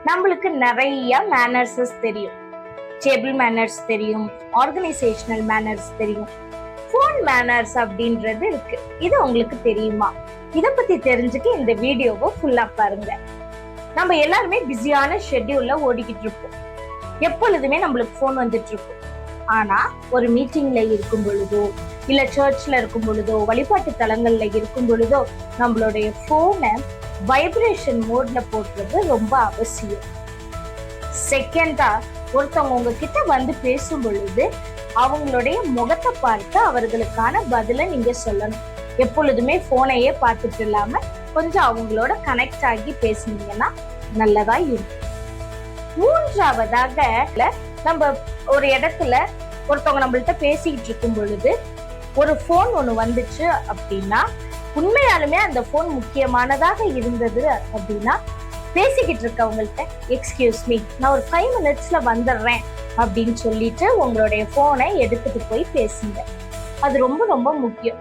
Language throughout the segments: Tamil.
நம்மளுக்கு நிறைய மேனர்ஸஸ் தெரியும். டேபிள் மேனர்ஸ் தெரியும், ஆர்கனைசேஷனல் மேனர்ஸ் தெரியும், ஃபோன் மேனர்ஸ் அப்படின்றது இருக்கு. இது உங்களுக்கு தெரியுமா? இத பத்தி தெரிஞ்சுக்க இந்த வீடியோவை ஃபுல்லா பாருங்க. நம்ம எல்லாருமே பிஸியான ஷெட்யூல்ல ஓடிக்கிட்டு இருப்போம். எப்பொழுதுமே நம்மளுக்கு ஃபோன் வந்துட்டு இருக்கும். ஆனா ஒரு மீட்டிங்ல இருக்கும் பொழுதோ, இல்ல சர்ச்ல இருக்கும் பொழுதோ, வழிபாட்டு தலங்கள்ல இருக்கும் பொழுதோ நம்மளுடைய போனை வைப்ரேஷன் மோட்ல போடுறது ரொம்ப அவசியம். செகண்டா ஒருத்தவங்க உங்ககிட்ட வந்து பேசும் பொழுது அவங்களுடைய முகத்தை பார்த்து அவர்களுக்கான பதில நீங்க சொல்லணும். எப்பொழுதுமே போனையே பார்த்துட்டு இல்லாம கொஞ்சம் அவங்களோட கனெக்ட் ஆகி பேசுனீங்கன்னா நல்லதா இருக்கும். மூன்றாவதாக, நம்ம ஒரு இடத்துல ஒருத்தவங்க நம்மள்ட்ட பேசிக்கிட்டு இருக்கும் பொழுது ஒரு போன் ஒண்ணு வந்துச்சு அப்படின்னா, உண்மையாலுமே அந்த போன் முக்கியமானதாக இருந்தது அப்படின்னா, பேசிக்கிட்டு இருக்கவங்கள்ட்ட எக்ஸ்கியூஸ் மீ, நான் ஒரு 5 minutesல வந்துடுறேன் அப்படின்னு சொல்லிட்டு உங்களுடைய போனை எடுத்துட்டு போய் பேசுங்க. அது ரொம்ப ரொம்ப முக்கியம்.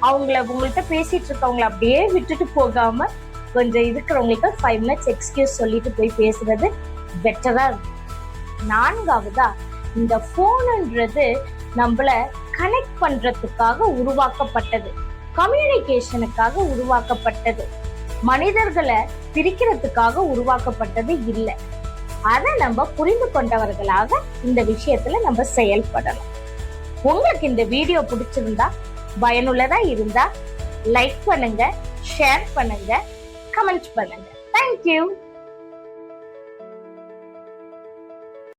உங்கள்கிட்ட பேசிட்டு இருக்கவங்களை அப்படியே விட்டுட்டு போகாம கொஞ்சம் இருக்கிறவங்களுக்கு 5 minutes எக்ஸ்கியூஸ் சொல்லிட்டு போய் பேசுறது பெட்டரா இருக்கும். நான்காவதா, இந்த போன்ன்றது நம்மள கனெக்ட் பண்றதுக்காக உருவாக்கப்பட்டது, கம்யூனிகேஷனுக்காக உருவாக்கப்பட்டது, மனிதர்களை பிரிக்கிறதுக்காக உருவாக்கப்பட்டது இல்லை. அதை நம்ம புரிந்து கொண்டவர்களாக இந்த விஷயத்துல நம்ம செயல்படலாம். உங்களுக்கு இந்த வீடியோ பிடிச்சிருந்தா, பயனுள்ளதா இருந்தா லைக் பண்ணுங்க, ஷேர் பண்ணுங்க, கமெண்ட் பண்ணுங்க. தேங்க்யூ.